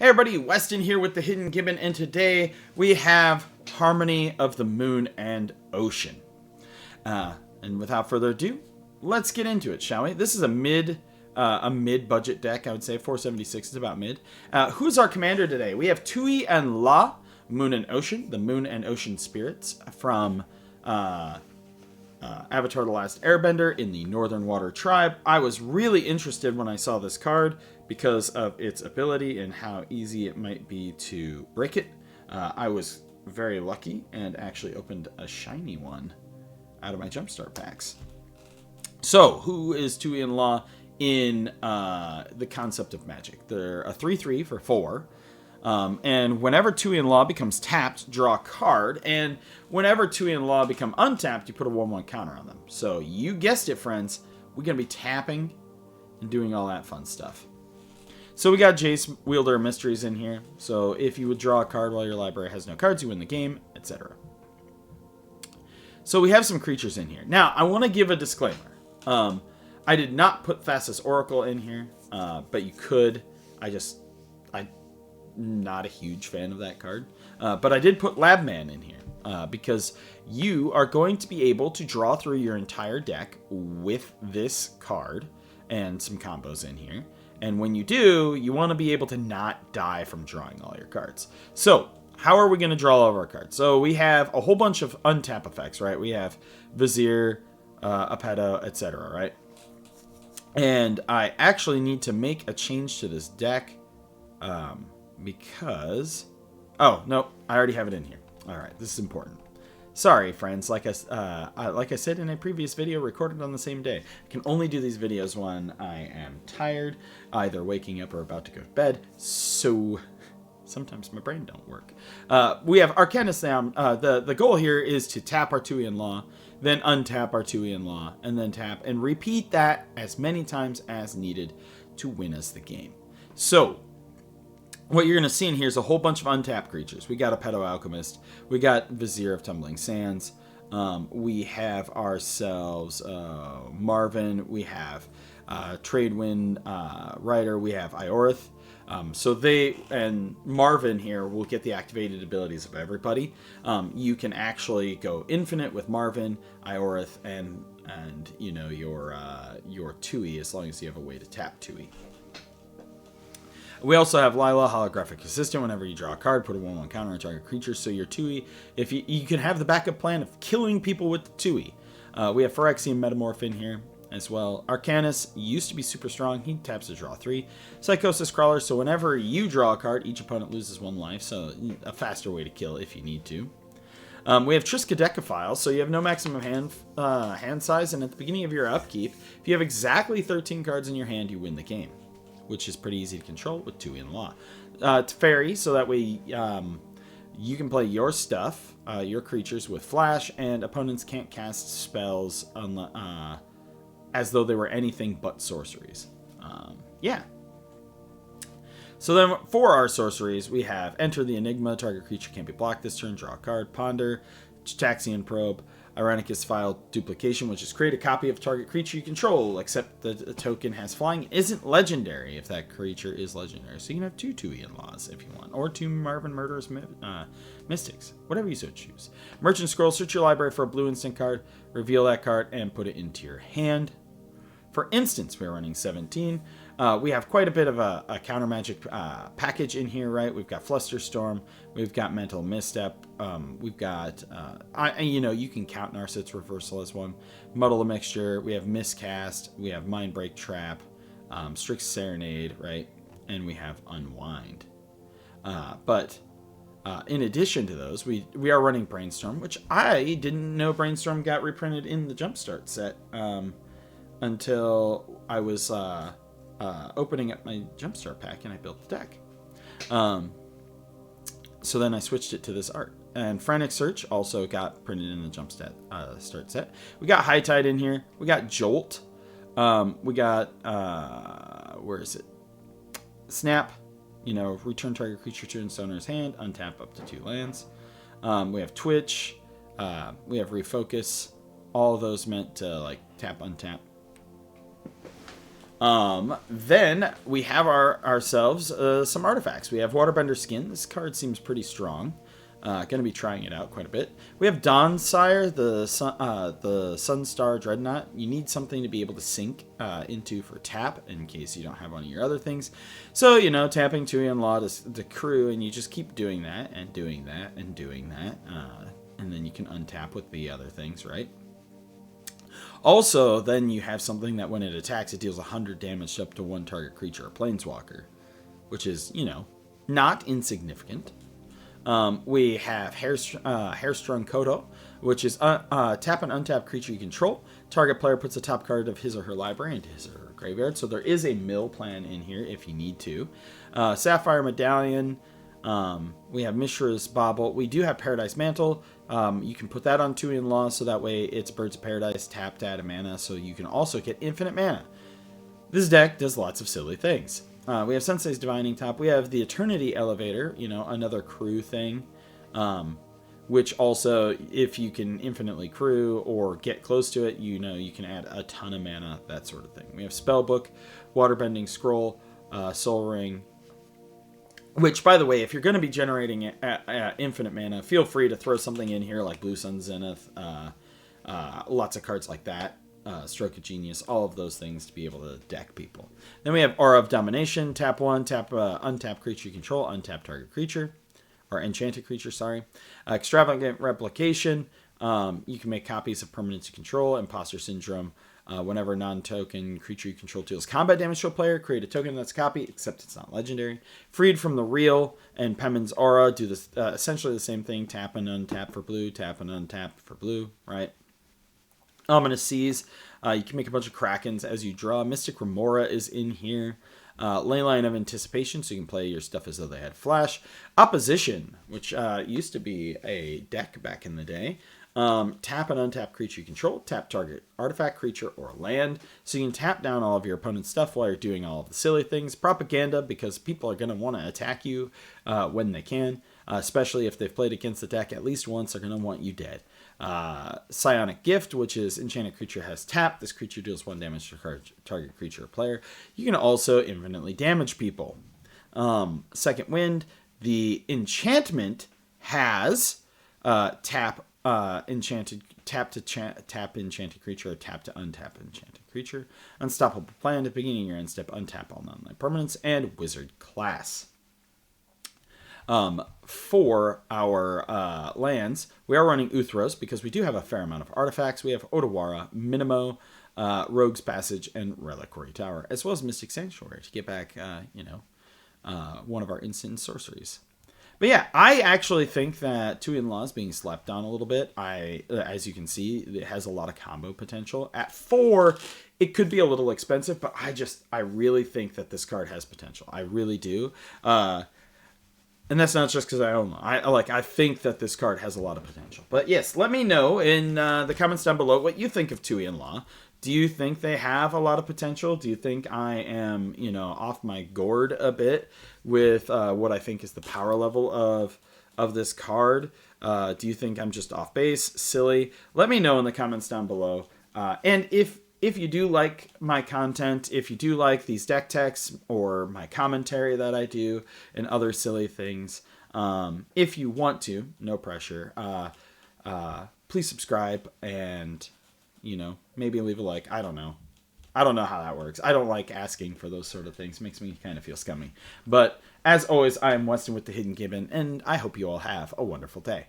Hey everybody, Weston here with the Hidden Gibbon, and today we have Harmony of the Moon and Ocean. And without further ado, let's get into it, shall we? This is a mid-budget deck, I would say. 476 is about mid. Who's our commander today? We have Tui and La, Moon and Ocean, the Moon and Ocean spirits from Avatar: The Last Airbender in the Northern Water Tribe. I was really interested when I saw this card because of its ability and how easy it might be to break it. I was very lucky and actually opened a shiny one out of my Jumpstart packs. So, who is Tui and La in the concept of Magic? They're a 3/3 for 4. And whenever Tui and La becomes tapped, draw a card. And whenever Tui and La become untapped, you put a 1/1 counter on them. So you guessed it, friends. We're going to be tapping and doing all that fun stuff. So we got Jace, Wielder of Mysteries in here. So if you would draw a card while your library has no cards, you win the game, etc. So we have some creatures in here. Now, I want to give a disclaimer. I did not put Thassa's Oracle in here, but you could. I'm not a huge fan of that card. But I did put Labman in here because you are going to be able to draw through your entire deck with this card and some combos in here. And when you do, you want to be able to not die from drawing all your cards. So, how are we going to draw all of our cards? So, we have a whole bunch of untap effects, right? We have Vizier, Apeto, etc., right? And I actually need to make a change to this deck because... Oh, no, I already have it in here. All right, this is important. Sorry, friends. Like I said in a previous video recorded on the same day, I can only do these videos when I am tired, either waking up or about to go to bed. So sometimes my brain don't work. We have Arcanus now. The goal here is to tap our Tui and La, then untap our Tui and La, and then tap, and repeat that as many times as needed to win us the game. So what you're going to see in here is a whole bunch of untapped creatures. We got a Pedo Alchemist. We got Vizier of Tumbling Sands. We have ourselves Marvin. We have Tradewind Rider. We have Iorith. So they and Marvin here will get the activated abilities of everybody. You can actually go infinite with Marvin, Iorith, and you know your Tui, as long as you have a way to tap Tui. We also have Lila, Holographic Assistant. Whenever you draw a card, put a 1/1 counter on target creature. So your Tui, if you can have the backup plan of killing people with the Tui. We have Phyrexian Metamorph in here as well. Arcanus used to be super strong. He taps to draw 3. Psychosis Crawler. So whenever you draw a card, each opponent loses 1 life. So a faster way to kill if you need to. We have Triskaidekaphile, so you have no maximum hand size, and at the beginning of your upkeep, if you have exactly 13 cards in your hand, you win the game, which is pretty easy to control with Tui and La. Teferi, so that way you can play your stuff, your creatures, with Flash, and opponents can't cast spells as though they were anything but sorceries. Yeah. So then for our sorceries, we have Enter the Enigma. Target creature can't be blocked this turn. Draw a card. Ponder. Taxian Probe. Ironicus File Duplication, which is create a copy of target creature you control, except the token has flying. It isn't legendary if that creature is legendary. So you can have 2 Tui and Laws if you want, or 2 Marvin Murderous Mystics, whatever you so choose. Merchant Scroll, search your library for a blue instant card, reveal that card, and put it into your hand. For instance, we're running 17. We have quite a bit of a counter magic package in here, right? We've got Flusterstorm, we've got Mental Misstep, we've got, you can count Narset's Reversal as one. Muddle the Mixture, we have Miscast, we have Mindbreak Trap, Strix Serenade, right? And we have Unwind. But in addition to those, we are running Brainstorm, which I didn't know Brainstorm got reprinted in the Jumpstart set until I was opening up my Jumpstart pack and I built the deck. So then I switched it to this art. And Frantic Search also got printed in the Jumpstart set. We got High Tide in here. We got Jolt. We got, where is it? Snap. Return target creature to its owner's hand. Untap up to 2 lands. We have Twitch. We have Refocus. All of those meant to, tap, untap. Then we have ourselves some artifacts. We have Waterbender Skin. This card seems pretty strong. Going to be trying it out quite a bit. We have Dawnsire, the Sunstar Dreadnought. You need something to be able to sink into for tap in case you don't have one of your other things. So, you know, tapping Tui and Law to crew, and you just keep doing that and doing that and doing that. And then you can untap with the other things, right? Also, then you have something that when it attacks, it deals 100 damage up to one target creature or planeswalker, which is, you know, not insignificant. We have Hairstrung Kodo, which is tap an untapped creature you control. Target player puts a top card of his or her library into his or her graveyard. So there is a mill plan in here if you need to. Sapphire Medallion. We have Mishra's Bauble. We do have Paradise Mantle. You can put that on Tui and Law, so that way it's Birds of Paradise tapped at a mana, so you can also get infinite mana. This deck does lots of silly things. We have Sensei's Divining Top. We have the Eternity Elevator, you know, another crew thing, which also, if you can infinitely crew or get close to it, you know, you can add a ton of mana, that sort of thing. We have Spellbook, Waterbending Scroll, Soul Ring, which, by the way, if you're going to be generating infinite mana, feel free to throw something in here like Blue Sun Zenith, lots of cards like that. Stroke of Genius, all of those things to be able to deck people. Then we have Aura of Domination. Tap 1, tap untap creature you control, untap target creature, or enchanted creature, sorry. Extravagant Replication. You can make copies of permanents you control. Imposter Syndrome. Whenever non-token creature you control deals combat damage to a player, create a token that's a copy, except it's not legendary. Freed from the Real and Pemin's Aura do this essentially the same thing. Tap and untap for blue, tap and untap for blue, right? Ominous Seas. You can make a bunch of Krakens as you draw. Mystic Remora is in here. Leyline of Anticipation, so you can play your stuff as though they had flash. Opposition, which used to be a deck back in the day. Tap and untap creature you control. Tap target artifact, creature, or land. So you can tap down all of your opponent's stuff while you're doing all of the silly things. Propaganda, because people are going to want to attack you when they can. Especially if they've played against the deck at least once, they're going to want you dead. Psionic Gift, which is enchanted creature has tap. This creature deals 1 damage to target creature or player. You can also infinitely damage people. Second Wind, the enchantment has tap enchanted creature or tap to untap enchanted creature. Unstoppable Plan, at the beginning of your end step, untap all non-land permanents, and Wizard class. For our lands, we are running Uthros because we do have a fair amount of artifacts. We have Otawara, Minimo, Rogue's Passage, and Reliquary Tower, as well as Mystic Sanctuary to get back, one of our instant sorceries. But yeah, I actually think that Tui and Law is being slept on a little bit. As you can see, it has a lot of combo potential. At 4, it could be a little expensive, but I really think that this card has potential. I really do. And that's not just because I own them. I think that this card has a lot of potential. But yes, let me know in the comments down below what you think of Tui and Law. Do you think they have a lot of potential? Do you think I am, off my gourd a bit with what I think is the power level of this card? Do you think I'm just off base, silly? Let me know in the comments down below. And if you do like my content, if you do like these deck techs or my commentary that I do and other silly things, if you want to, no pressure, please subscribe and, maybe leave a like. I don't know how that works. I don't like asking for those sort of things. It makes me kind of feel scummy. But as always, I am Weston with the Hidden Gibbon, and I hope you all have a wonderful day.